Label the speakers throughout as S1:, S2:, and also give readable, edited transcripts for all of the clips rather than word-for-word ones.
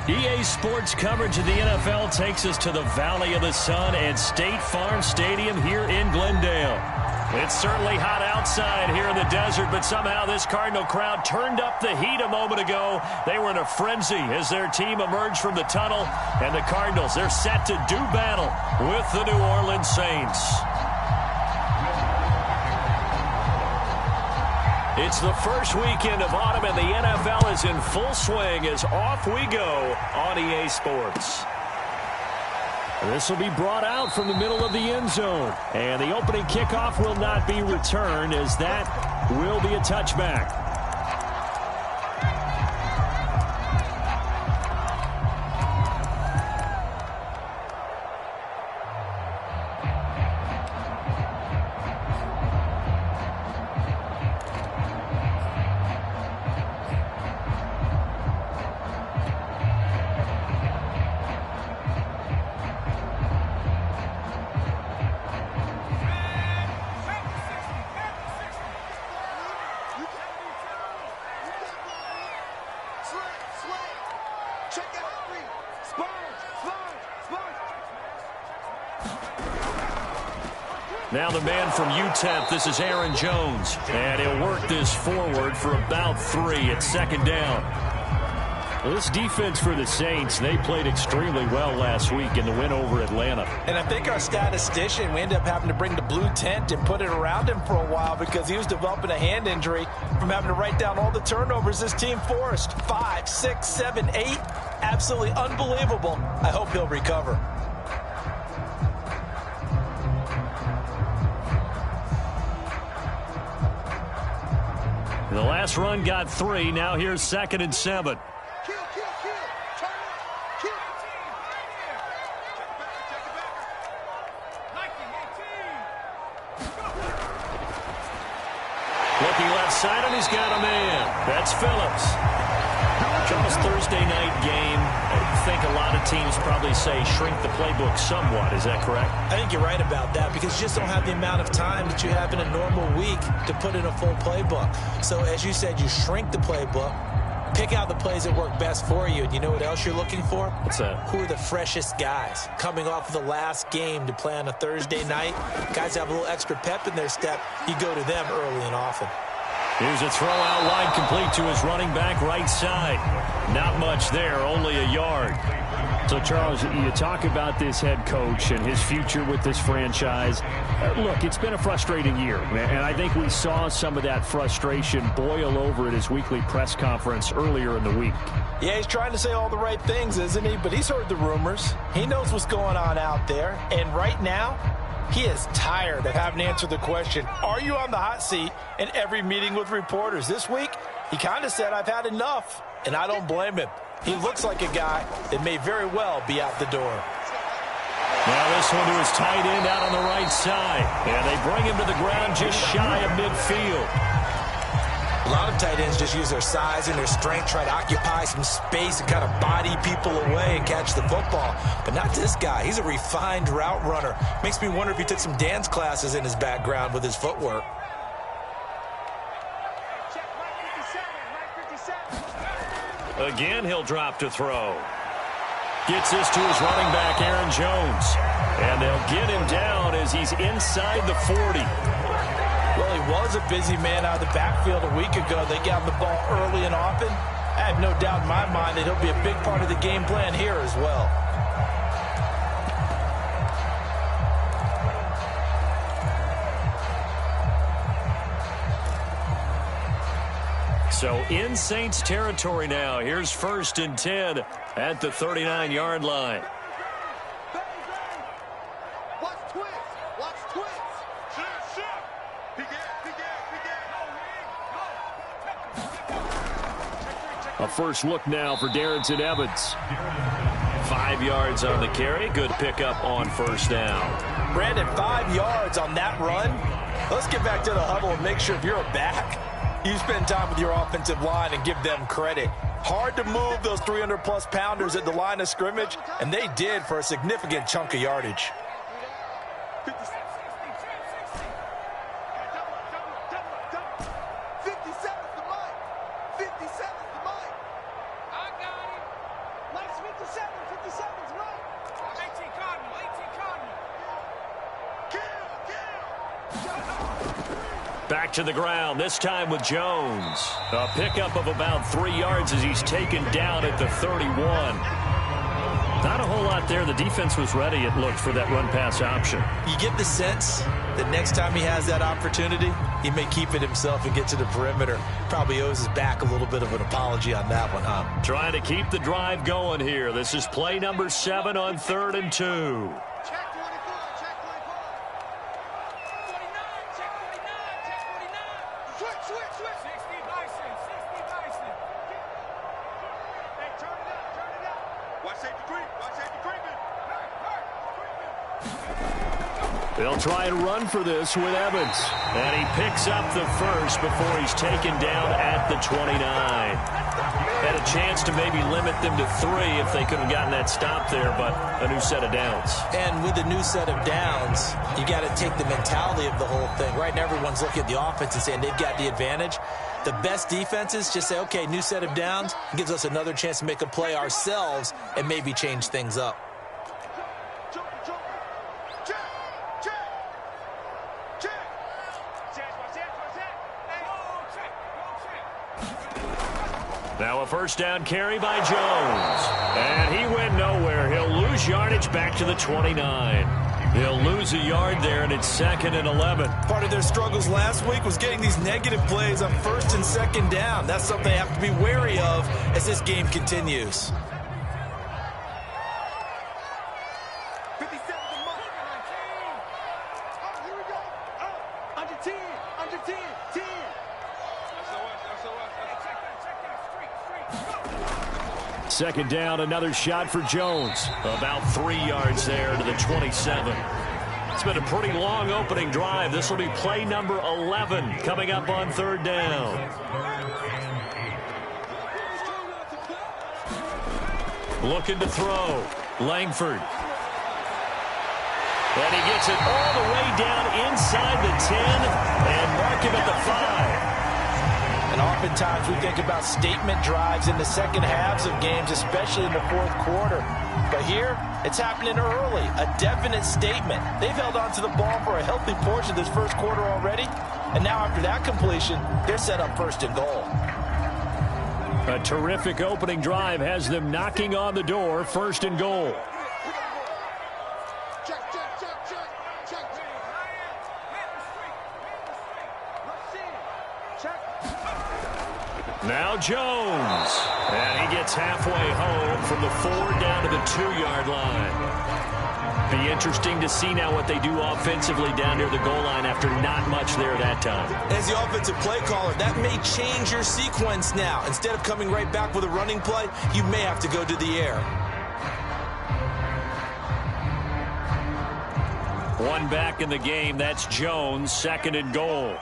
S1: EA Sports coverage of the NFL takes us to the Valley of the Sun and State Farm Stadium here in Glendale. It's certainly hot outside here in the desert, but somehow this Cardinal crowd turned up the heat a moment ago. They were in a frenzy as their team emerged from the tunnel, and the Cardinals, they're set to do battle with the New Orleans Saints. It's the first weekend of autumn, and the NFL is in full swing as off we go on EA Sports. This will be brought out from the middle of the end zone, and the opening kickoff will not be returned as that will be a touchback. Now the man from UTEP, this is Aaron Jones, and he'll work this forward for about 3 at second down. Well, this defense for the Saints, they played extremely well last week in the win over Atlanta.
S2: And I think our statistician, we ended up having to bring the blue tent and put it around him for a while because he was developing a hand injury from having to write down all the turnovers this team forced. 5, 6, 7, 8. Absolutely unbelievable. I hope he'll recover.
S1: The last run got 3. Now here's 2nd and 7. Looking left side, and he's got a man. That's Phillips. Charles, Thursday night game. I think a lot of teams probably say shrink the playbook somewhat. Is that correct?
S2: I think you're right about that because you just don't have the amount of time that you have in a normal week to put in a full playbook. So as you said, you shrink the playbook, pick out the plays that work best for you. And you know what else you're looking for?
S1: What's that?
S2: Who are the freshest guys coming off of the last game to play on a Thursday night? Guys have a little extra pep in their step. You go to them early and often.
S1: Here's a throw out wide, complete to his running back right side. Not much there, only a yard. So, Charles, you talk about this head coach and his future with this franchise. Look, it's been a frustrating year, and I think we saw some of that frustration boil over at his weekly press conference earlier in the week.
S2: Yeah, he's trying to say all the right things, isn't he? But he's heard the rumors. He knows what's going on out there. And right now, he is tired of having to answer the question, are you on the hot seat in every meeting with reporters? This week, he kind of said, I've had enough, and I don't blame him. He looks like a guy that may very well be out the door.
S1: Now this one to his tight end out on the right side. And they bring him to the ground just shy of midfield.
S2: A lot of tight ends just use their size and their strength, try to occupy some space and kind of body people away and catch the football. But not this guy. He's a refined route runner. Makes me wonder if he took some dance classes in his background with his footwork.
S1: Again, he'll drop to throw. Gets this to his running back, Aaron Jones. And they'll get him down as he's inside the 40.
S2: Well, he was a busy man out of the backfield a week ago. They got him the ball early and often. I have no doubt in my mind that he'll be a big part of the game plan here as well.
S1: So in Saints territory now. Here's 1st and 10 at the 39-yard line. A first look now for Darrynton Evans. 5 yards on the carry. Good pickup on 1st down.
S2: Brandon, 5 yards on that run. Let's get back to the huddle and make sure if you're a back, you spend time with your offensive line and give them credit. Hard to move those 300-plus pounders at the line of scrimmage, and they did for a significant chunk of yardage.
S3: I got him. Let's
S1: Back to the ground, this time with Jones. A pickup of about 3 yards as he's taken down at the 31. Not a whole lot there. The defense was ready, it looked, for that run-pass option.
S2: You get the sense that next time he has that opportunity, he may keep it himself and get to the perimeter. Probably owes his back a little bit of an apology on that one, huh?
S1: Trying to keep the drive going here. This is play number 7 on 3rd and 2. They'll try and run for this with Evans. And he picks up the first before he's taken down at the 29. Had a chance to maybe limit them to 3 if they could have gotten that stop there, but a new set of downs.
S2: And with a new set of downs, you got to take the mentality of the whole thing. Right now, everyone's looking at the offense and saying they've got the advantage. The best defenses just say, okay, new set of downs, gives us another chance to make a play ourselves and maybe change things up.
S1: Now a first down carry by Jones. And he went nowhere. He'll lose yardage back to the 29. He'll lose a yard there, and it's 2nd and 11.
S2: Part of their struggles last week was getting these negative plays on 1st and 2nd down. That's something they have to be wary of as this game continues.
S1: Second down, another shot for Jones. About 3 yards there to the 27. It's been a pretty long opening drive. This will be play number 11 coming up on 3rd down. Looking to throw. Langford. And he gets it all the way down inside the 10 and mark him at the 5.
S2: And oftentimes we think about statement drives in the second halves of games, especially in the 4th quarter. But here, it's happening early, a definite statement. They've held on to the ball for a healthy portion of this 1st quarter already. And now after that completion, they're set up 1st and goal.
S1: A terrific opening drive has them knocking on the door, 1st and goal. Now Jones, and he gets halfway home from the 4 down to the 2-yard line. Be interesting to see now what they do offensively down near the goal line after not much there that time.
S2: As the offensive play caller, that may change your sequence now. Instead of coming right back with a running play, you may have to go to the air.
S1: One back in the game, that's Jones, 2nd and goal.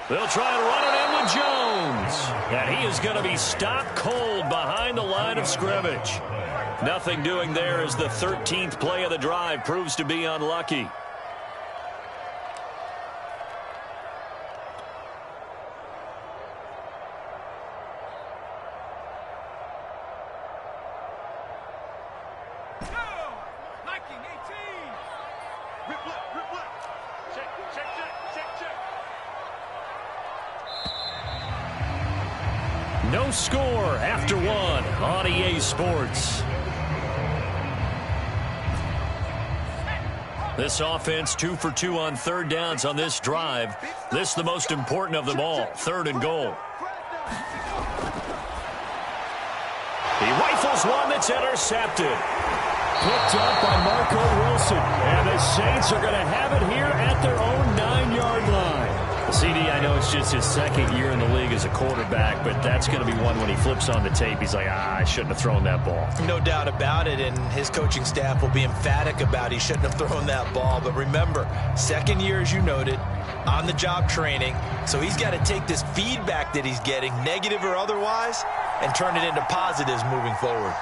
S1: They'll try and run it in with Jones. And he is going to be stopped cold behind the line of scrimmage. Nothing doing there as the 13th play of the drive proves to be unlucky. No score after 1 on EA Sports. This offense 2 for 2 on 3rd downs on this drive. This the most important of them all, 3rd and goal. He rifles one that's intercepted. Picked up by Marco Wilson. And the Saints are going to have it here at their own 9-yard line. CD, I know it's just his 2nd year in the league as a quarterback, but that's going to be one when he flips on the tape. He's like, I shouldn't have thrown that ball.
S2: No doubt about it, and his coaching staff will be emphatic about he shouldn't have thrown that ball. But remember, 2nd year, as you noted, on-the-job training. So he's got to take this feedback that he's getting, negative or otherwise, and turn it into positives moving forward.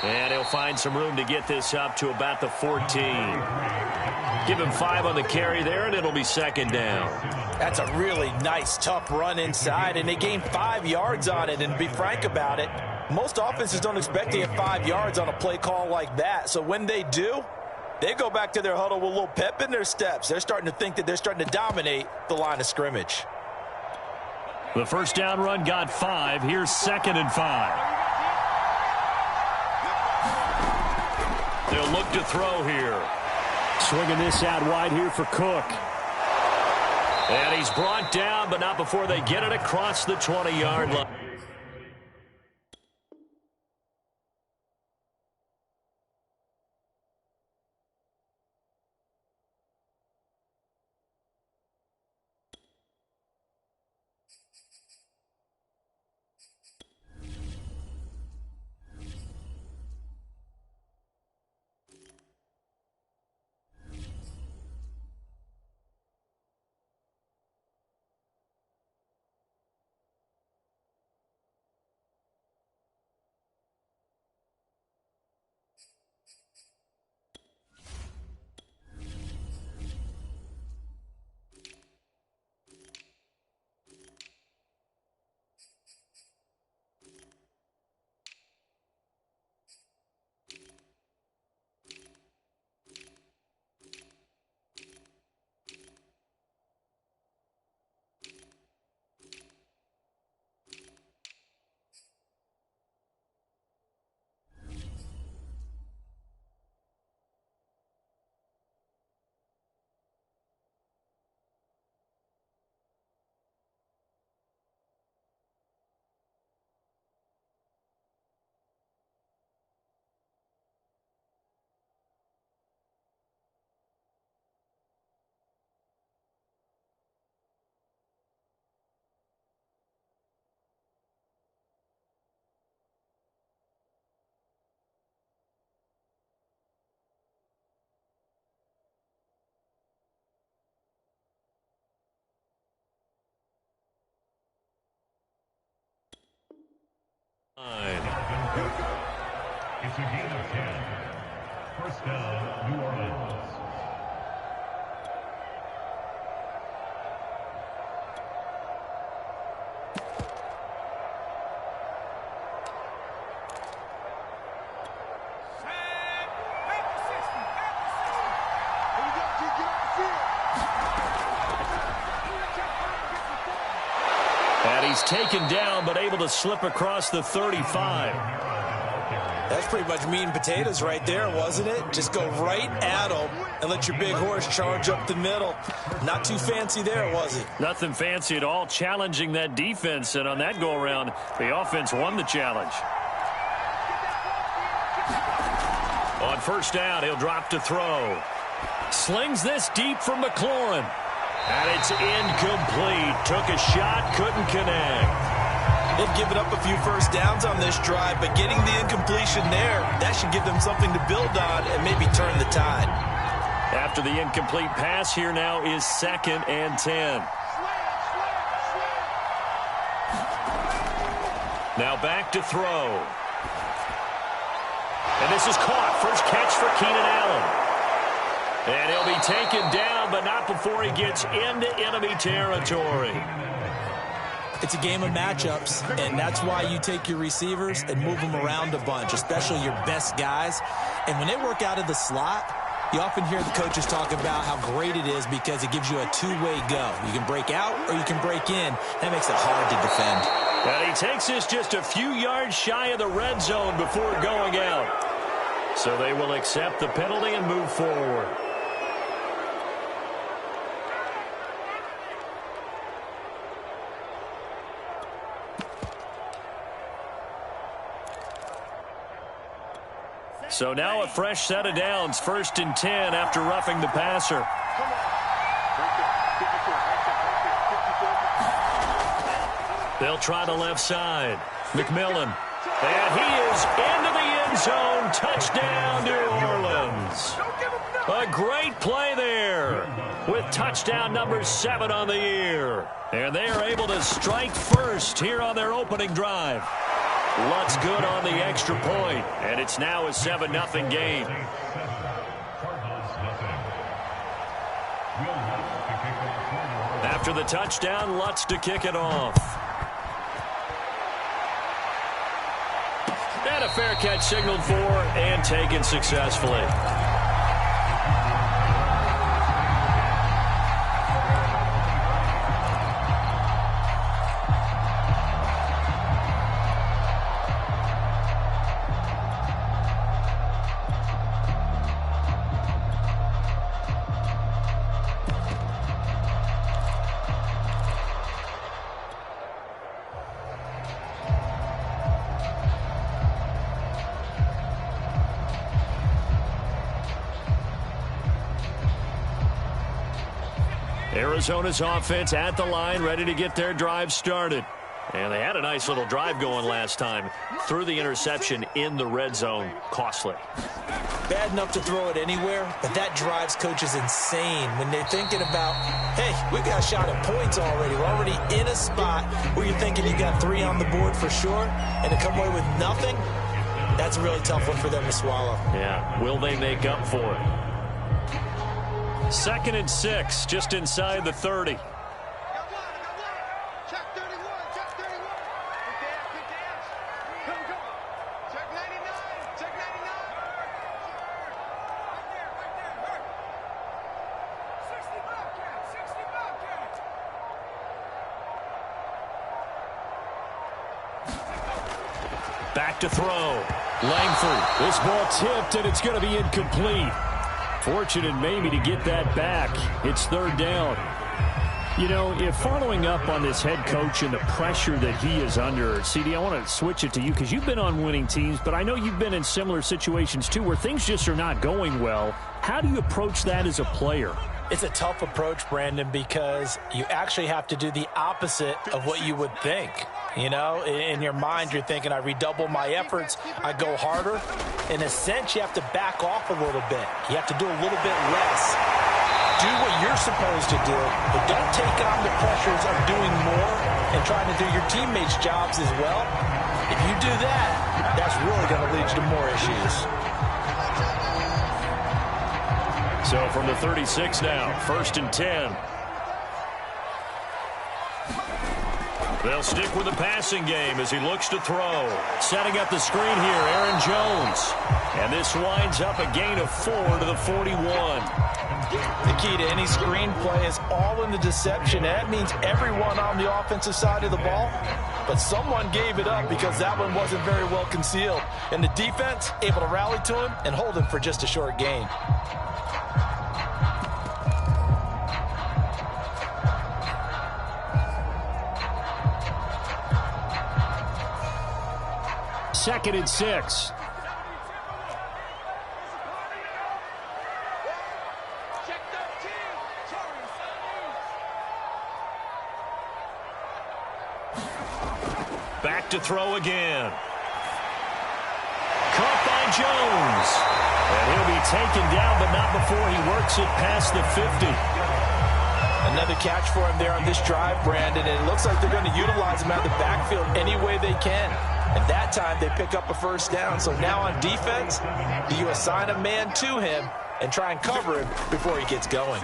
S1: And he'll find some room to get this up to about the 14. Give him 5 on the carry there, and it'll be second down.
S2: That's a really nice, tough run inside, and they gained 5 yards on it. And to be frank about it, most offenses don't expect to get 5 yards on a play call like that. So when they do, they go back to their huddle with a little pep in their steps. They're starting to think that they're starting to dominate the line of scrimmage.
S1: The first down run got 5. Here's 2nd and 5. They'll look to throw here. Swinging this out wide here for Cook. And he's brought down, but not before they get it across the 20-yard line.
S3: It's a gain of 10. First down, New Orleans.
S1: And he's taken down, but able to slip across the 35.
S2: That's pretty much meat and potatoes right there, wasn't it? Just go right at them and let your big horse charge up the middle. Not too fancy there, was it?
S1: Nothing fancy at all, challenging that defense. And on that go-around, the offense won the challenge. On first down, he'll drop to throw. Slings this deep from McLaurin. And it's incomplete. Took a shot, couldn't connect.
S2: They've given up a few first downs on this drive, but getting the incompletion there, that should give them something to build on and maybe turn the tide.
S1: After the incomplete pass, here now is 2nd and 10. Now back to throw. And this is caught. First catch for Keenan Allen. And he'll be taken down, but not before he gets into enemy territory.
S2: It's a game of matchups, and that's why you take your receivers and move them around a bunch, especially your best guys. And when they work out of the slot, you often hear the coaches talk about how great it is because it gives you a two-way go. You can break out or you can break in. That makes it hard to defend.
S1: And he takes this just a few yards shy of the red zone before going out. So they will accept the penalty and move forward. So now a fresh set of downs, 1st and 10 after roughing the passer. They'll try the left side. McMillan. And he is into the end zone. Touchdown, New Orleans. A great play there with touchdown number 7 on the year. And they are able to strike first here on their opening drive. Lutz good on the extra point, and it's now a 7-0 game. After the touchdown, Lutz to kick it off. And a fair catch signaled for and taken successfully. Arizona's offense at the line, ready to get their drive started. And they had a nice little drive going last time. Threw the interception in the red zone. Costly.
S2: Bad enough to throw it anywhere, but that drives coaches insane when they're thinking about, hey, we got a shot at points already. We're already in a spot where you're thinking you got 3 on the board for sure, and to come away with nothing, that's a really tough one for them to swallow.
S1: Yeah, will they make up for it? 2nd and 6, just inside the 30.
S4: Check 31, check 31. Good dance. Go. Check 99, check 99. Right there. 60 Bobcats, 60 Bobcats.
S1: Back to throw. Langford. This ball tipped, and it's going to be incomplete. Fortunate maybe to get that back. It's 3rd down. You know, if following up on this head coach and the pressure that he is under, CD, I want to switch it to you because you've been on winning teams, but I know you've been in similar situations too where things just are not going well. How do you approach that as a player?
S2: It's a tough approach, Brandon, because you actually have to do the opposite of what you would think. You know, in your mind, you're thinking, I redouble my efforts, I go harder. In a sense, you have to back off a little bit. You have to do a little bit less. Do what you're supposed to do, but don't take on the pressures of doing more and trying to do your teammates' jobs as well. If you do that, that's really going to lead to more issues.
S1: So from the 36 now, 1st and 10. They'll stick with the passing game as he looks to throw. Setting up the screen here, Aaron Jones. And this winds up a gain of 4 to the 41.
S2: The key to any screen play is all in the deception. That means everyone on the offensive side of the ball. But someone gave it up because that one wasn't very well concealed. And the defense able to rally to him and hold him for just a short gain.
S1: Second and 6. Back to throw again. Caught by Jones. And he'll be taken down, but not before he works it past the 50.
S2: Another catch for him there on this drive, Brandon. And it looks like they're going to utilize him out of the backfield any way they can. And that time they pick up a 1st down. So now on defense, do you assign a man to him and try and cover him before he gets going?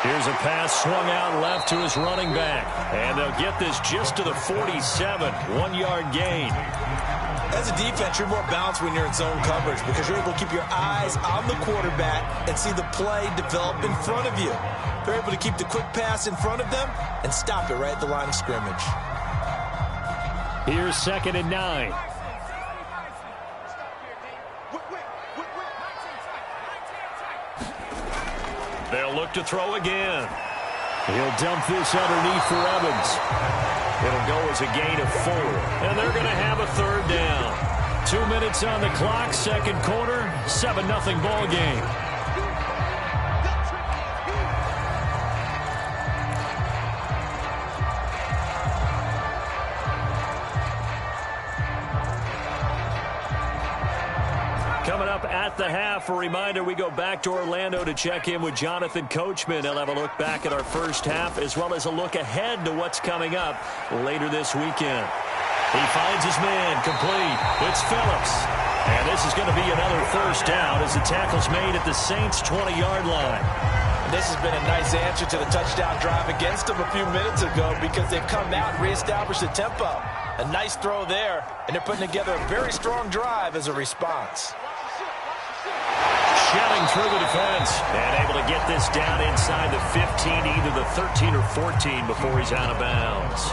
S1: Here's a pass swung out left to his running back. And they'll get this just to the 47. 1-yard gain.
S2: As a defense, you're more balanced when you're in zone coverage because you're able to keep your eyes on the quarterback and see the play develop in front of you. They're able to keep the quick pass in front of them and stop it right at the line of scrimmage.
S1: Here's 2nd and 9. They'll look to throw again. He'll dump this underneath for Evans. It'll go as a gain of 4. And they're going to have a 3rd down. 2 minutes on the clock, 2nd quarter, 7-0 ball game. Coming up at the half, a reminder, we go back to Orlando to check in with Jonathan Coachman. He'll have a look back at our first half as well as a look ahead to what's coming up later this weekend. He finds his man, complete. It's Phillips. And this is going to be another first down as the tackle's made at the Saints' 20-yard line.
S2: And this has been a nice answer to the touchdown drive against them a few minutes ago because they've come out and reestablished the tempo. A nice throw there, and they're putting together a very strong drive as a response.
S1: Shelling through the defense and able to get this down inside the 15, either the 13 or 14 before he's out of bounds.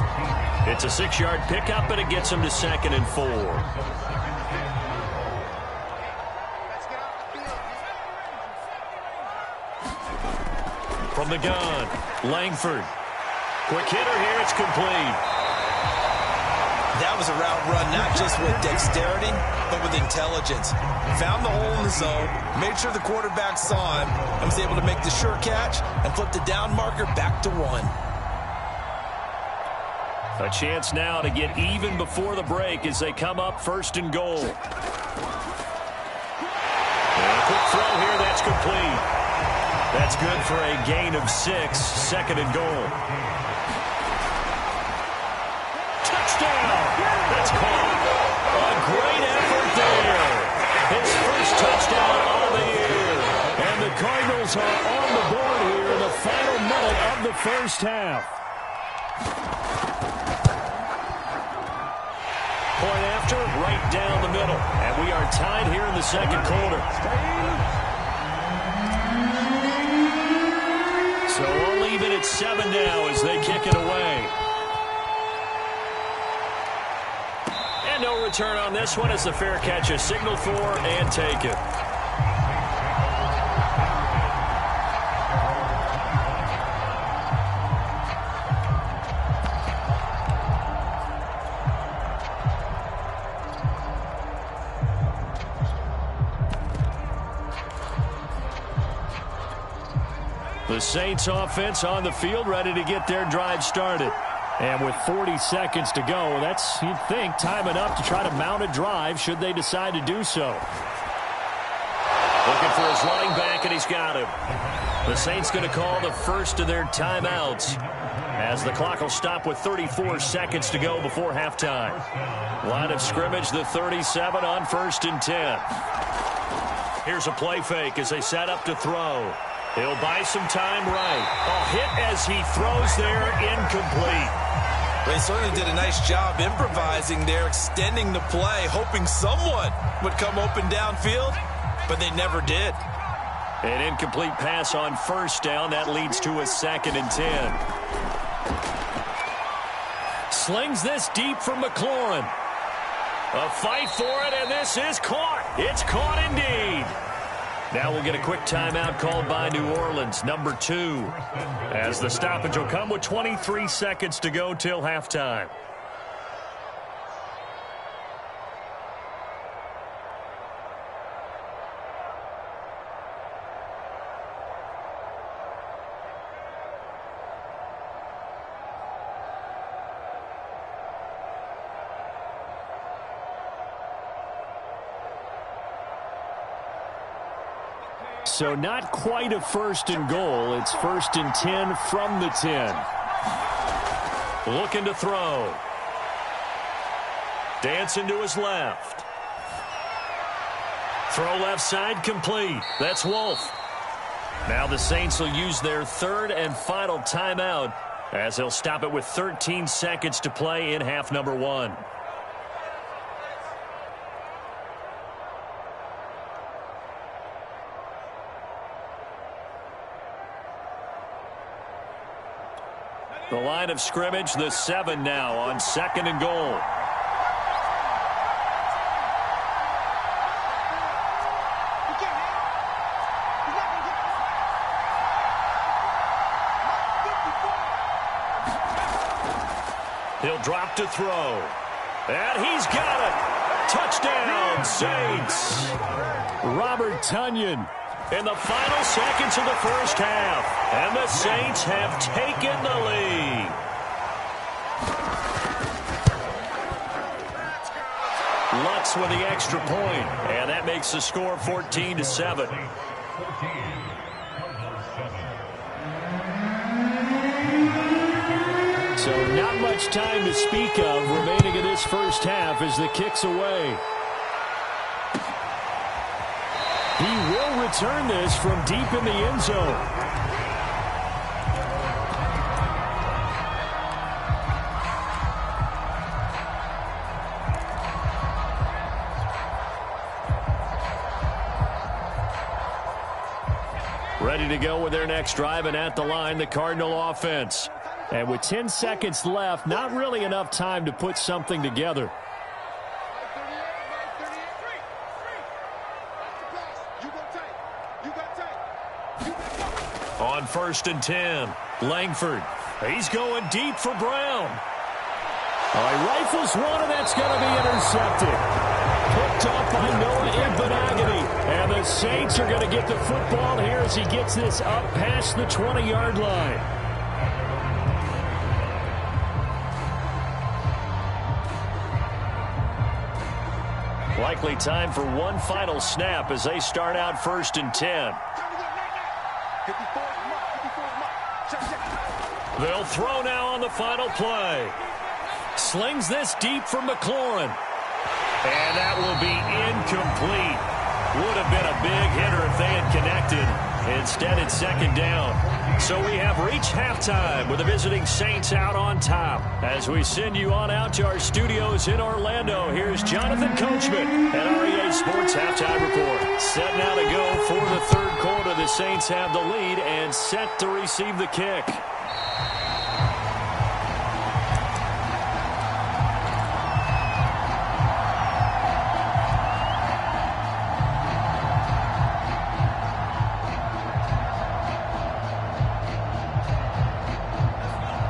S1: It's a 6-yard pickup, and it gets him to 2nd and 4. From the gun, Langford. Quick hitter here, it's complete.
S2: That was a route run, not just with dexterity, but with intelligence. Found the hole in the zone, made sure the quarterback saw him, and was able to make the sure catch and flip the down marker back to 1.
S1: A chance now to get even before the break as they come up 1st and goal. And a quick throw here, that's complete. That's good for a gain of 6, 2nd and goal. Touchdown! That's caught. A great effort there. His first touchdown of the year. And the Cardinals are on the board here in the final minute of the first half. Point after, right down the middle. And we are tied here in the second quarter. So we'll leave it at 7 now as they kick it away. And no return on this one as the fair catch is signaled for and taken. The Saints offense on the field ready to get their drive started. And with 40 seconds to go, that's, you'd think, time enough to try to mount a drive should they decide to do so. Looking for his running back, and he's got him. The Saints going to call the first of their timeouts as the clock will stop with 34 seconds to go before halftime. Line of scrimmage, the 37 on 1st and 10. Here's a play fake as they set up to throw. He'll buy some time right. A hit as he throws there, incomplete.
S2: They certainly did a nice job improvising there, extending the play, hoping someone would come open downfield, but they never did.
S1: An incomplete pass on 1st down. That leads to a 2nd and 10. Slings this deep from McLaurin. A fight for it, and this is caught. It's caught indeed. Now we'll get a quick timeout called by New Orleans, number 2, as the stoppage will come with 23 seconds to go till halftime. So not quite a 1st and goal. It's 1st and 10 from the 10. Looking to throw. Dancing to his left. Throw left side complete. That's Wolf. Now the Saints will use their 3rd and final timeout as they'll stop it with 13 seconds to play in half number 1. The line of scrimmage, the 7 now on 2nd and goal. He'll drop to throw. And he's got it. Touchdown, Saints. Robert Tonyan in the final seconds of the first half. And the Saints have taken the lead. Lutz with the extra point. And that makes the score 14-7. So not much time to speak of remaining in this first half as the kick's away. He will return this from deep in the end zone. Ready to go with their next drive, and at the line, the Cardinal offense. And with 10 seconds left, not really enough time to put something together. On 1st and 10, Langford. He's going deep for Brown. He rifles one, and that's going to be intercepted. Picked up by Noah Igbinoghene. And the Saints are going to get the football here as he gets this up past the 20-yard line. Likely time for one final snap as they start out 1st and 10. They'll throw now on the final play. Slings this deep for McLaurin. And that will be incomplete. Would have been a big hitter if they had connected. Instead, it's 2nd down. So we have reached halftime with the visiting Saints out on top. As we send you on out to our studios in Orlando, here's Jonathan Coachman at REA Sports Halftime Report. Set now to go for the 3rd quarter. The Saints have the lead and set to receive the kick.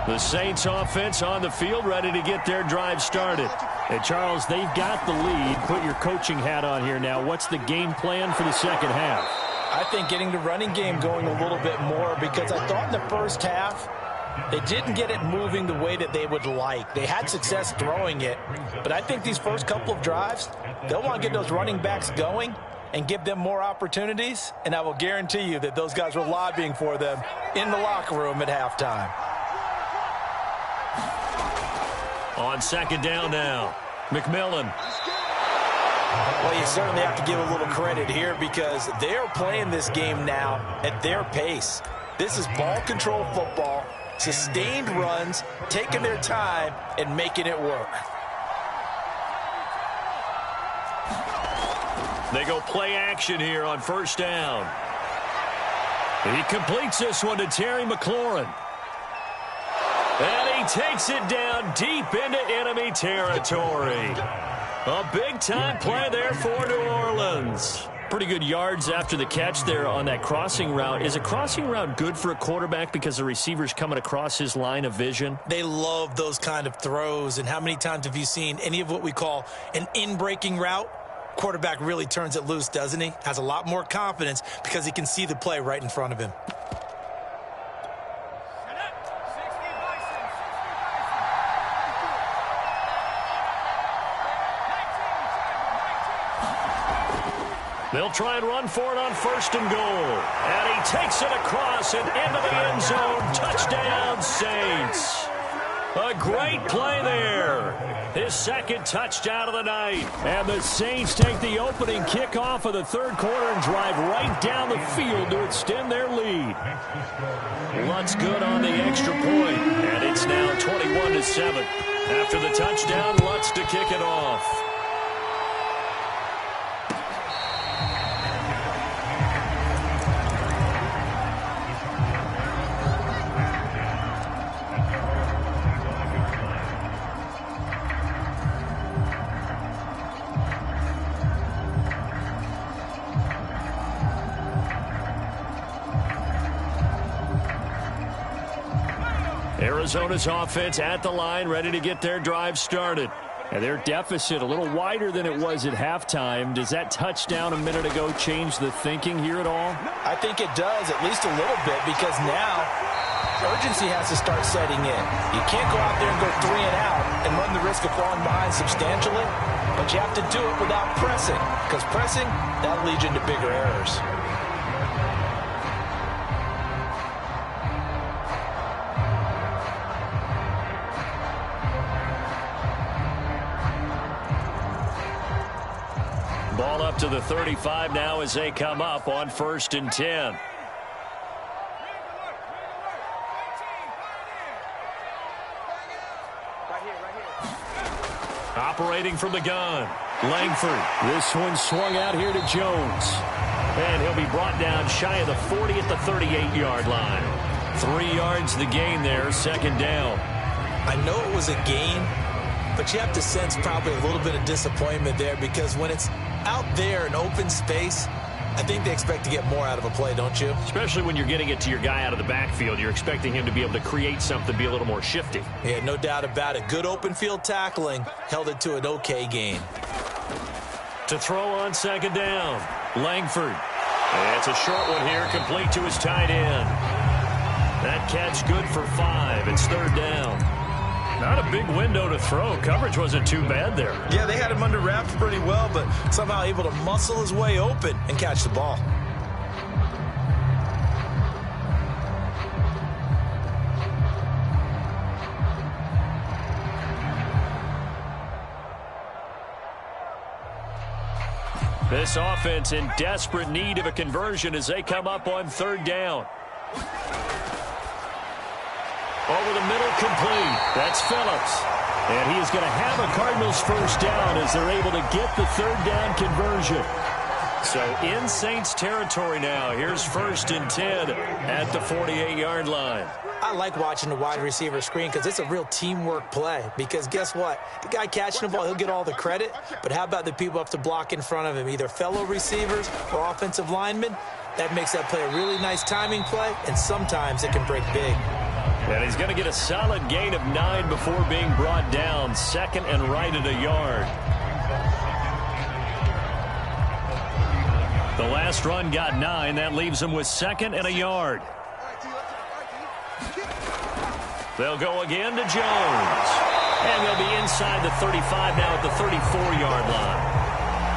S1: The Saints offense on the field, ready to get their drive started. And Charles, they've got the lead. Put your coaching hat on here now. What's the game plan for the second half?
S2: I think getting the running game going a little bit more, because I thought in the first half they didn't get it moving the way that they would like. They had success throwing it, but I think these first couple of drives, they'll want to get those running backs going and give them more opportunities, and I will guarantee you that those guys were lobbying for them in the locker room at halftime.
S1: On 2nd down now, McMillan.
S2: Well, you certainly have to give a little credit here because they're playing this game now at their pace. This is ball control football, sustained runs, taking their time and making it work.
S1: They go play action here on 1st down. He completes this one to Terry McLaurin. And he takes it down deep into enemy territory. A big-time play there for New Orleans. Pretty good yards after the catch there on that crossing route. Is a crossing route good for a quarterback because the receiver's coming across his line of vision?
S2: They love those kind of throws. And how many times have you seen any of what we call an in-breaking route? Quarterback really turns it loose, doesn't he? Has a lot more confidence because he can see the play right in front of him.
S1: They'll try and run for it on 1st and goal. And he takes it across and into the end zone. Touchdown, Saints. A great play there. His 2nd touchdown of the night. And the Saints take the opening kickoff of the 3rd quarter and drive right down the field to extend their lead. Lutz good on the extra point. And it's now 21-7. After the touchdown, Lutz to kick it off. Arizona's offense at the line, ready to get their drive started. And their deficit a little wider than it was at halftime. Does that touchdown a minute ago change the thinking here at all?
S2: I think it does, at least a little bit, because now urgency has to start setting in. You can't go out there and go 3 and out and run the risk of falling behind substantially, but you have to do it without pressing, because pressing, that'll lead you into bigger errors.
S1: to the 35 now as they come up on 1st and 10. Operating from the gun, Langford. This one swung out here to Jones. And he'll be brought down shy of the 40 at the 38-yard line. 3 yards the gain there, 2nd down.
S2: I know it was a gain, but you have to sense probably a little bit of disappointment there because when it's out there in open space, I think they expect to get more out of a play, don't you?
S1: Especially when you're getting it to your guy out of the backfield. You're expecting him to be able to create something, be a little more shifty.
S2: Yeah, no doubt about it. Good open field tackling held it to an okay gain.
S1: To throw on 2nd down, Langford. And it's a short one here, complete to his tight end. That catch good for 5. It's 3rd down. Not a big window to throw. Coverage wasn't too bad there.
S2: Yeah, they had him under wraps pretty well, but somehow able to muscle his way open and catch the ball.
S1: This offense in desperate need of a conversion as they come up on 3rd down. Over the middle, complete. That's Phillips. And he is going to have a Cardinals 1st down as they're able to get the 3rd down conversion. So in Saints territory now. Here's 1st and 10 at the 48-yard line.
S2: I like watching the wide receiver screen because it's a real teamwork play. Because guess what? The guy catching the ball, he'll get all the credit. But how about the people up to block in front of him, either fellow receivers or offensive linemen? That makes that play a really nice timing play, and sometimes it can break big.
S1: And he's going to get a solid gain of 9 before being brought down. 2nd and right at a yard. The last run got 9. That leaves him with 2nd and a yard. They'll go again to Jones. And they'll be inside the 35 now at the 34-yard line.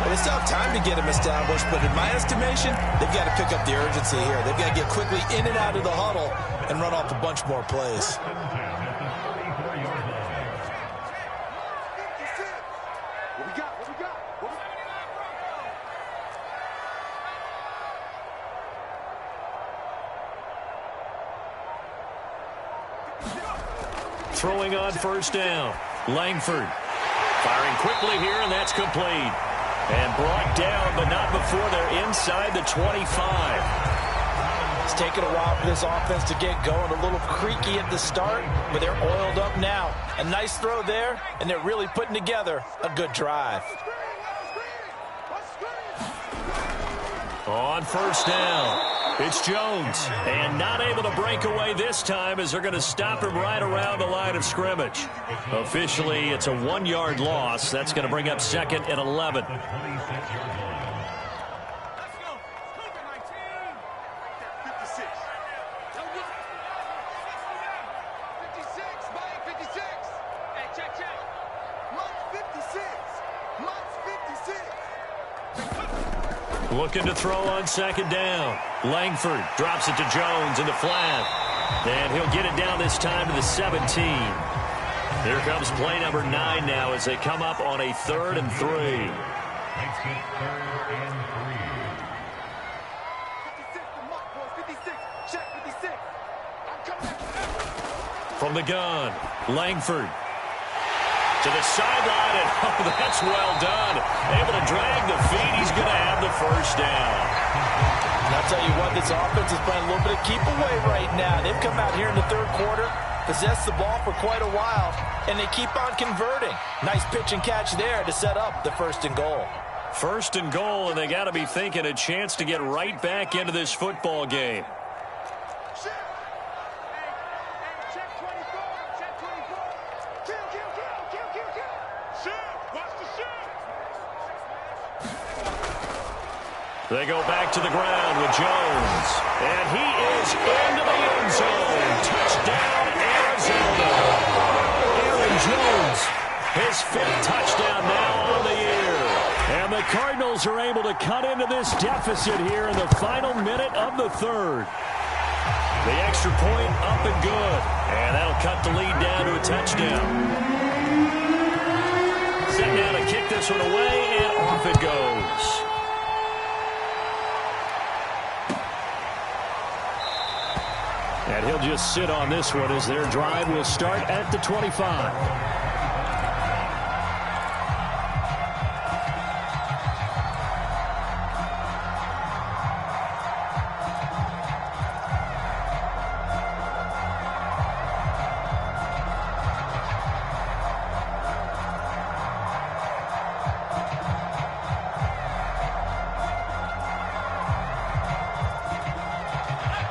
S2: They still have time to get him established, but in my estimation, they've got to pick up the urgency here. They've got to get quickly in and out of the huddle and run off a bunch more plays.
S1: Throwing on 1st down, Langford. Firing quickly here, and that's complete. And brought down, but not before they're inside the 25.
S2: It's taken a while for this offense to get going. A little creaky at the start, but they're oiled up now. A nice throw there, and they're really putting together a good drive.
S1: On 1st down, it's Jones. And not able to break away this time as they're going to stop him right around the line of scrimmage. Officially, it's a 1-yard loss. That's going to bring up 2nd and 11. Looking to throw on 2nd down. Langford drops it to Jones in the flat. And he'll get it down this time to the 17. Here comes play number 9 now as they come up on a 3rd and 3.
S3: Makes it 3rd and 3.
S1: From the gun, Langford. To the sideline, and oh, that's well done. Able to drag the feet. He's going to have the 1st down.
S2: And I'll tell you what, this offense is playing a little bit of keep away right now. They've come out here in the 3rd quarter, possessed the ball for quite a while, and they keep on converting. Nice pitch and catch there to set up the 1st and goal.
S1: 1st and goal, and they got to be thinking a chance to get right back into this football game. They go back to the ground with Jones. And he is into the end zone. Touchdown, Arizona. Aaron Jones, his 5th touchdown now on the year. And the Cardinals are able to cut into this deficit here in the final minute of the 3rd. The extra point up and good. And that'll cut the lead down to a touchdown. Set now to kick this one away, and off it goes. And he'll just sit on this one as their drive will start at the 25.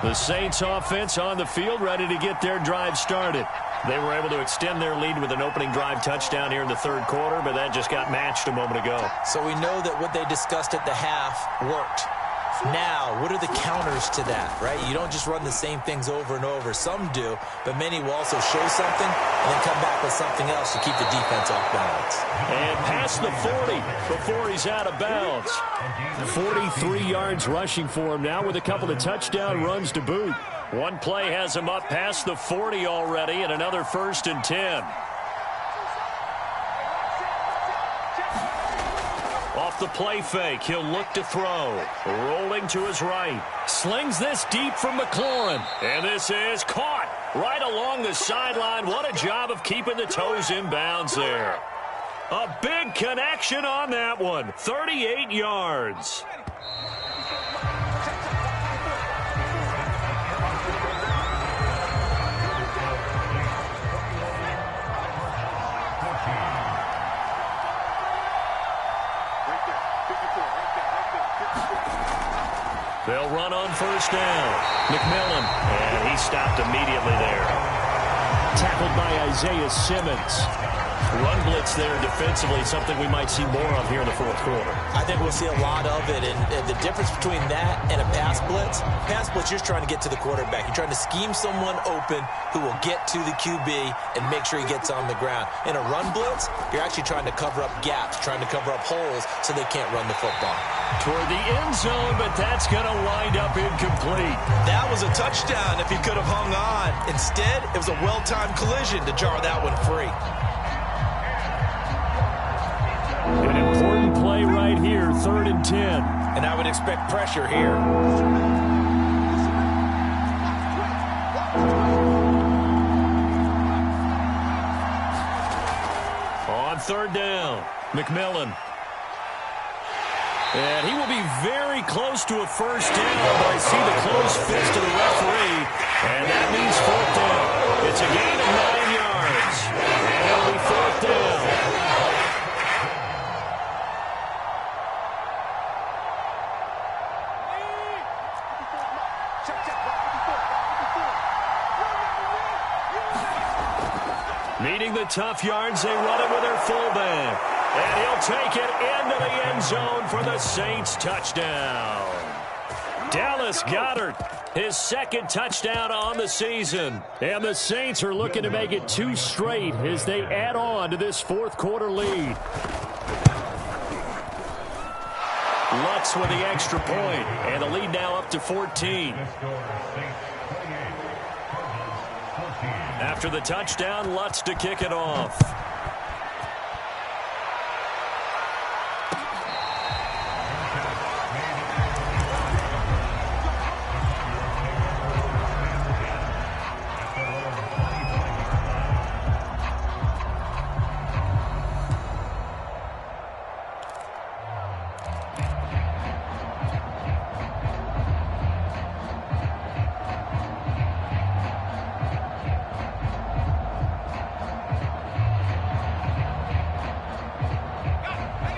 S1: The Saints offense on the field, ready to get their drive started. They were able to extend their lead with an opening drive touchdown here in the third quarter, but that just got matched a moment ago.
S2: So we know that what they discussed at the half worked. Now, what are the counters to that, right? You don't just run the same things over and over. Some do, but many will also show something and then come back with something else to keep the defense off balance.
S1: And past the 40 before he's out of bounds. 43 yards rushing for him now with a couple of touchdown runs to boot. One play has him up past the 40 already, and another 1st and 10. Off the play fake, he'll look to throw. Rolling to his right. Slings this deep from McLaurin. And this is caught right along the sideline. What a job of keeping the toes in bounds there. A big connection on that one. 38 yards. They'll run on 1st down. McMillan, and he stopped immediately there. Tackled by Isaiah Simmons. Run blitz there defensively, something we might see more of here in the fourth quarter.
S2: I think we'll see a lot of it, and the difference between that and a pass blitz, you're trying to get to the quarterback. You're trying to scheme someone open who will get to the QB and make sure he gets on the ground. In a run blitz, you're actually trying to cover up gaps, trying to cover up holes so they can't run the football.
S1: Toward the end zone, but that's going to wind up incomplete.
S2: That was a touchdown if he could have hung on. Instead, it was a well-timed collision to jar that one free.
S1: An important play right here, 3rd and 10.
S2: And I would expect pressure here.
S1: On 3rd down, McMillan. And he will be very close to a 1st down, but I see the closed fist of the referee, and that means 4th down. It's a gain of 9 yards, and it'll be 4th down. Needing the tough yards, they run it with their fullback. And he'll take it into the end zone for the Saints touchdown. Dallas Goedert, his 2nd touchdown on the season. And the Saints are looking to make it 2 straight as they add on to this 4th quarter lead. Lutz with the extra point, and the lead now up to 14. After the touchdown, Lutz to kick it off.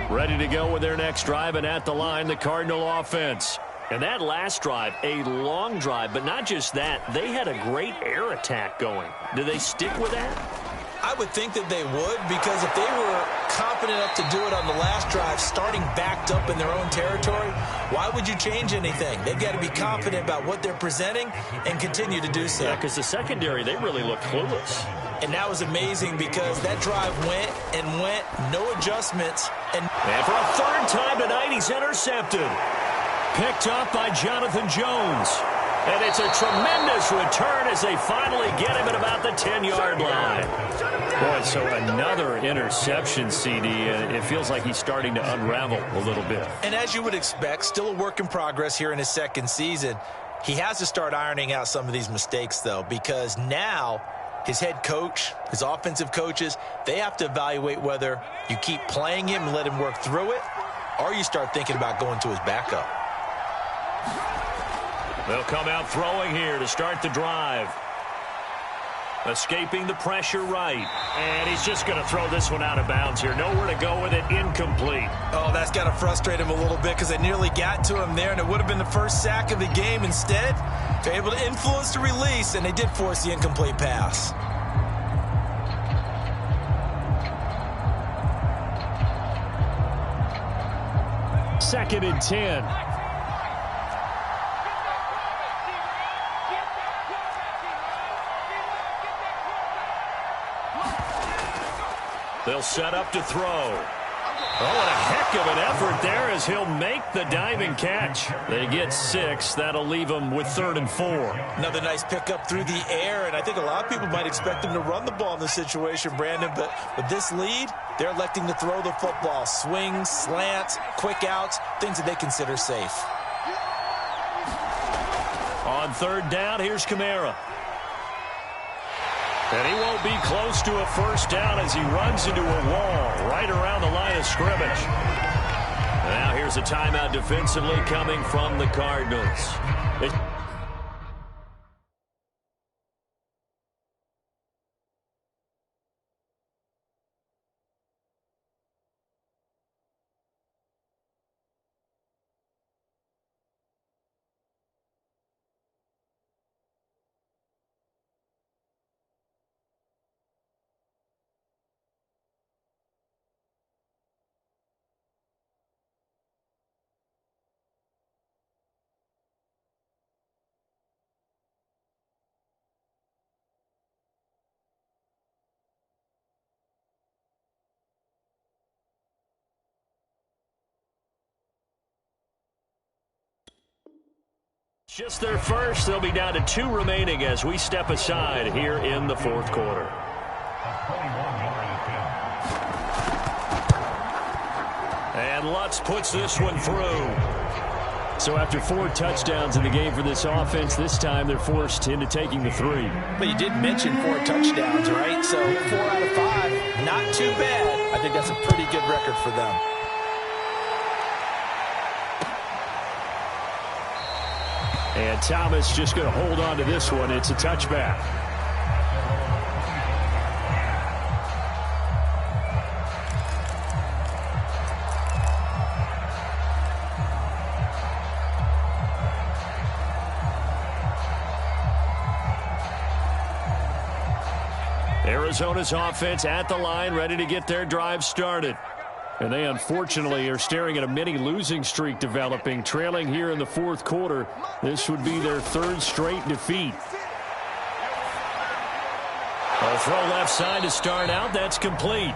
S1: Ready to go with their next drive, and at the line, the Cardinal offense. And that last drive, a long drive, but not just that. They had a great air attack going. Do they stick with that?
S2: I would think that they would, because if they were confident enough to do it on the last drive, starting backed up in their own territory, why would you change anything? They've got to be confident about what they're presenting and continue to do so.
S1: Yeah, because the secondary, they really looked clueless.
S2: And that was amazing because that drive went and went, no adjustments. And
S1: for a 3rd time tonight, he's intercepted. Picked up by Jonathan Jones. And it's a tremendous return as they finally get him at about the 10-yard line. Boy, so another interception, CD. It feels like he's starting to unravel a little bit.
S2: And as you would expect, still a work in progress here in his 2nd season. He has to start ironing out some of these mistakes, though, because now his head coach, his offensive coaches, they have to evaluate whether you keep playing him and let him work through it, or you start thinking about going to his backup.
S1: They'll come out throwing here to start the drive. Escaping the pressure right. And he's just going to throw this one out of bounds here. Nowhere to go with it. Incomplete.
S2: Oh, that's got to frustrate him a little bit because they nearly got to him there, and it would have been the first sack of the game. Instead, they're able to influence the release, and they did force the incomplete pass.
S1: Second and 10. They'll set up to throw. Oh, and a heck of an effort there as he'll make the diving catch. They get 6. That'll leave them with 3rd and 4.
S2: Another nice pickup through the air, and I think a lot of people might expect them to run the ball in this situation, Brandon, but with this lead, they're electing to throw the football. Swings, slants, quick outs, things that they consider safe.
S1: On 3rd down, here's Kamara. And he won't be close to a first down as he runs into a wall right around the line of scrimmage. Now here's a timeout defensively coming from the Cardinals. Just their first. They'll be down to 2 remaining as we step aside here in the 4th quarter. And Lutz puts this one through. So after 4 touchdowns in the game for this offense, this time they're forced into taking the 3.
S2: But you did mention 4 touchdowns, right? So 4 out of 5, not too bad. I think that's a pretty good record for them.
S1: And Thomas just going to hold on to this one. It's a touchback. Arizona's offense at the line, ready to get their drive started. And they unfortunately are staring at a mini losing streak developing, trailing here in the 4th quarter. This would be their 3rd straight defeat. A throw left side to start out. That's complete.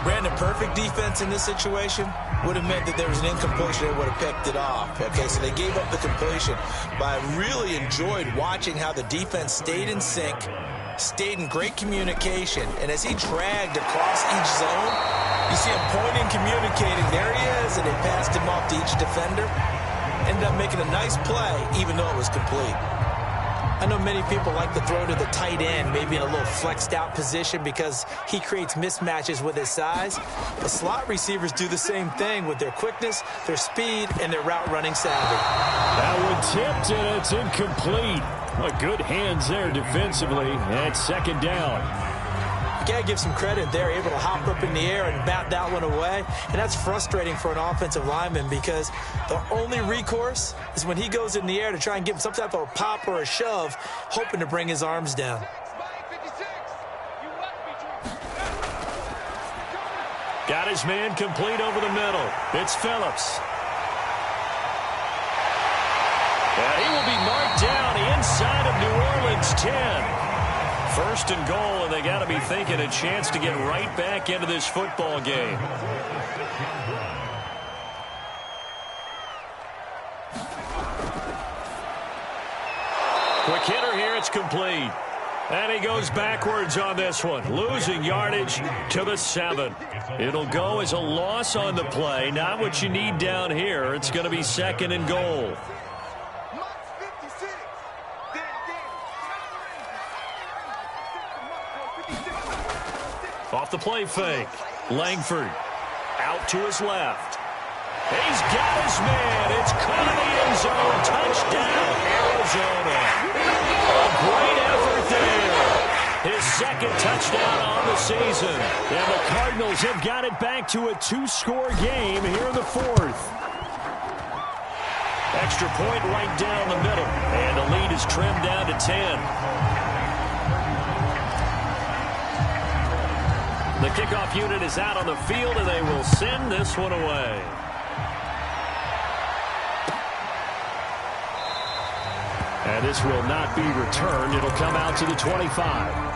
S2: Brandon, perfect defense in this situation would have meant that there was an incompletion. They would have picked it off. Okay, so they gave up the completion. But I really enjoyed watching how the defense stayed in sync, stayed in great communication, and as he dragged across each zone, you see him pointing, communicating. There he is, and they passed him off to each defender. Ended up making a nice play, even though it was complete. I know many people like to throw to the tight end, maybe in a little flexed out position because he creates mismatches with his size. The slot receivers do the same thing with their quickness, their speed, and their route running savvy.
S1: That one tipped, and it's incomplete. Well, good hands there defensively at 2nd down.
S2: You got to give some credit. They're able to hop up in the air and bat that one away. And that's frustrating for an offensive lineman because the only recourse is when he goes in the air to try and give some type of a pop or a shove, hoping to bring his arms down.
S1: Got his man complete over the middle. It's Phillips. And he will be marked down inside of New Orleans 10. 1st and goal, and they got to be thinking a chance to get right back into this football game. Quick hitter here, it's complete. And he goes backwards on this one, losing yardage to the 7. It'll go as a loss on the play, not what you need down here. It's going to be 2nd and goal. Off the play fake. Langford out to his left. He's got his man. It's caught in the end zone. Touchdown, Arizona. A great effort there. His second touchdown on the season. And the Cardinals have got it back to a 2-score game here in the fourth. Extra point right down the middle. And the lead is trimmed down to 10. The kickoff unit is out on the field, and they will send this one away. And this will not be returned. It'll come out to the 25.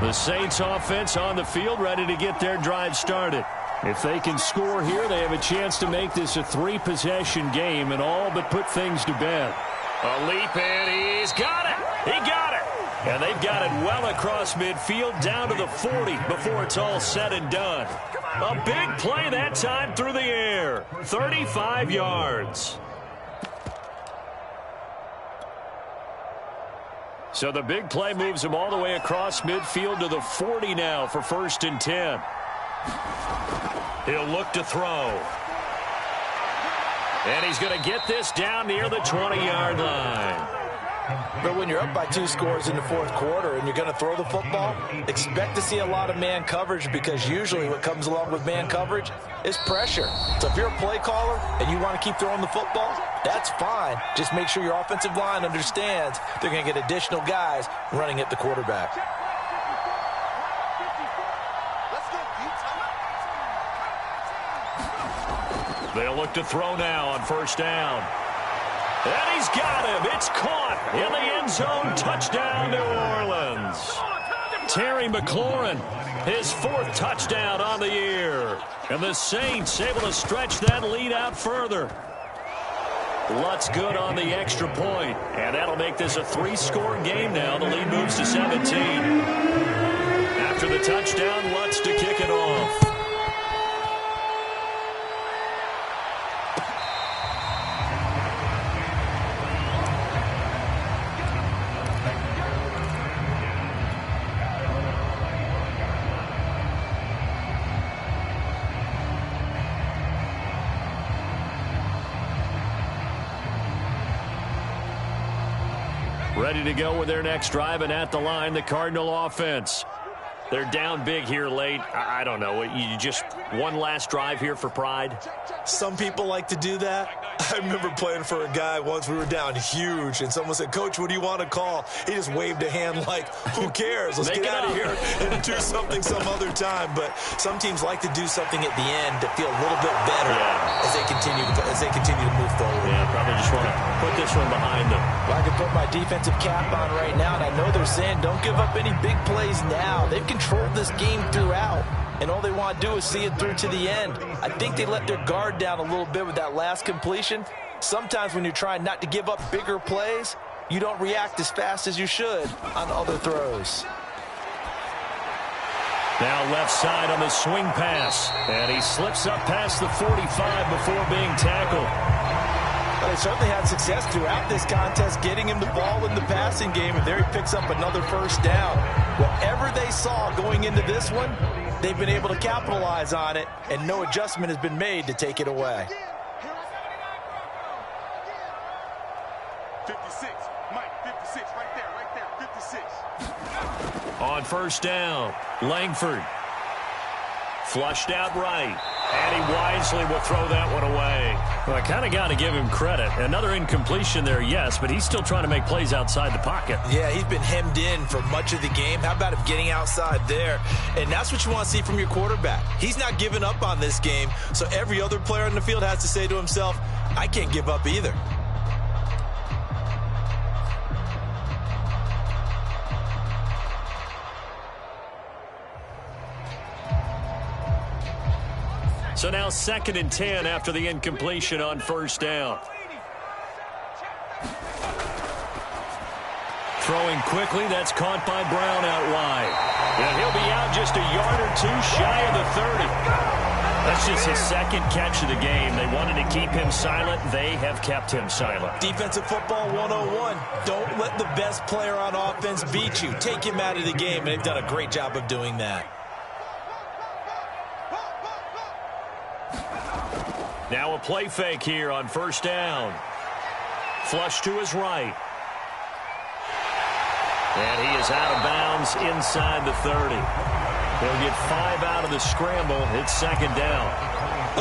S1: The Saints offense on the field, ready to get their drive started. If they can score here, they have a chance to make this a 3-possession game and all but put things to bed. A leap, and he's got it. He got it. And they've got it well across midfield down to the 40 before it's all said and done. A big play that time through the air. 35 yards. So the big play moves him all the way across midfield to the 40 now for 1st and 10. He'll look to throw. And he's going to get this down near the 20-yard line.
S2: But when you're up by 2 scores in the fourth quarter and you're going to throw the football, expect to see a lot of man coverage, because usually what comes along with man coverage is pressure. So if you're a play caller and you want to keep throwing the football, that's fine. Just make sure your offensive line understands they're going to get additional guys running at the quarterback.
S1: They'll look to throw now on 1st down. And he's got him. It's caught in the end zone. Touchdown, New Orleans. Terry McLaurin, his 4th touchdown on the year. And the Saints able to stretch that lead out further. Lutz good on the extra point. And that'll make this a 3-score game now. The lead moves to 17. After the touchdown, Lutz to kick it off. Ready to go with their next drive, and at the line, the Cardinal offense. They're down big here late. I don't know. You just one last drive here for pride?
S2: Some people like to do that. I remember playing for a guy once. We were down huge, and someone said, "Coach, what do you want to call?" He just waved a hand like, "Who cares? Let's get out of here and do something some other time." But some teams like to do something at the end to feel a little bit better as they continue to move forward.
S1: Yeah, probably just want to put this one behind them.
S2: Well, I can put my defensive cap on right now, and I know they're saying don't give up any big plays now. They've controlled this game throughout, and all they want to do is see it through to the end. I think they let their guard down a little bit with that last completion. Sometimes when you're trying not to give up bigger plays, you don't react as fast as you should on other throws.
S1: Now left side on the swing pass, and he slips up past the 45 before being tackled.
S2: Well, they certainly had success throughout this contest getting him the ball in the passing game, and there he picks up another 1st down. Whatever they saw going into this one, they've been able to capitalize on it, and no adjustment has been made to take it away.
S4: 56, Mike, 56, right there, 56.
S1: On 1st down, Langford. Flushed out right. And he wisely will throw that one away. Well, I kind of got to give him credit. Another incompletion there, yes, but he's still trying to make plays outside the pocket.
S2: Yeah, he's been hemmed in for much of the game. How about him getting outside there? And that's what you want to see from your quarterback. He's not giving up on this game, so every other player on the field has to say to himself, I can't give up either.
S1: So now 2nd and 10 after the incompletion on 1st down. Throwing quickly, that's caught by Brown out wide. And he'll be out just a yard or two shy of the 30. That's just his second catch of the game. They wanted to keep him silent. They have kept him silent.
S2: Defensive football 101. Don't let the best player on offense beat you. Take him out of the game. They've done a great job of doing that.
S1: Now a play fake here on first down. Flush to his right. And he is out of bounds inside the 30. He'll get 5 out of the scramble. It's second down.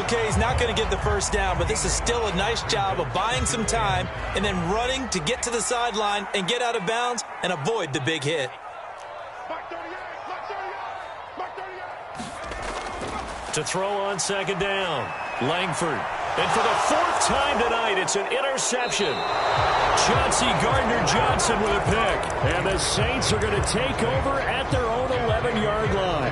S2: Okay, he's not going to get the first down, but this is still a nice job of buying some time and then running to get to the sideline and get out of bounds and avoid the big hit.
S1: To throw on second down, Langford. And for the 4th time tonight, it's an interception. Chauncey Gardner-Johnson with a pick. And the Saints are going to take over at their own 11-yard line.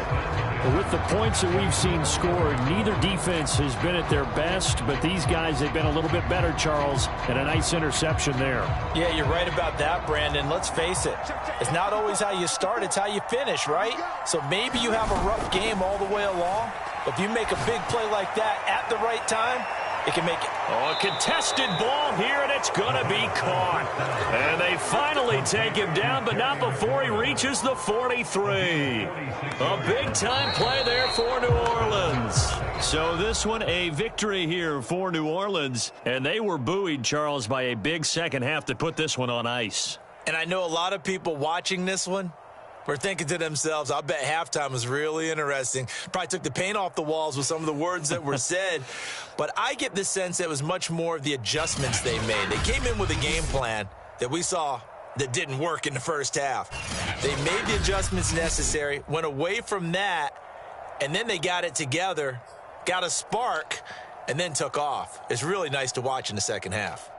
S1: But with the points that we've seen scored, neither defense has been at their best, but these guys have been a little bit better, Charles, and a nice interception there. Yeah, you're right about that, Brandon. Let's face it. It's not always how you start, it's how you finish, right? So maybe you have a rough game all the way along, but if you make a big play like that at the right time, it can make it. Oh, a contested ball here, and it's going to be caught. And they finally take him down, but not before he reaches the 43. A big-time play there for New Orleans. So this one, a victory here for New Orleans. And they were buoyed, Charles, by a big second half to put this one on ice. And I know a lot of people watching this one were thinking to themselves, I bet halftime was really interesting. Probably took the paint off the walls with some of the words that were said. But I get the sense it was much more of the adjustments they made. They came in with a game plan that we saw that didn't work in the first half. They made the adjustments necessary, went away from that, and then they got it together, got a spark, and then took off. It's really nice to watch in the second half.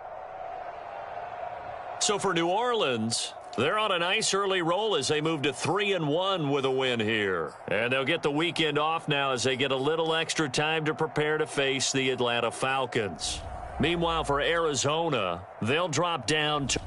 S1: So for New Orleans, they're on a nice early roll as they move to 3-1 with a win here. And they'll get the weekend off now as they get a little extra time to prepare to face the Atlanta Falcons. Meanwhile, for Arizona, they'll drop down to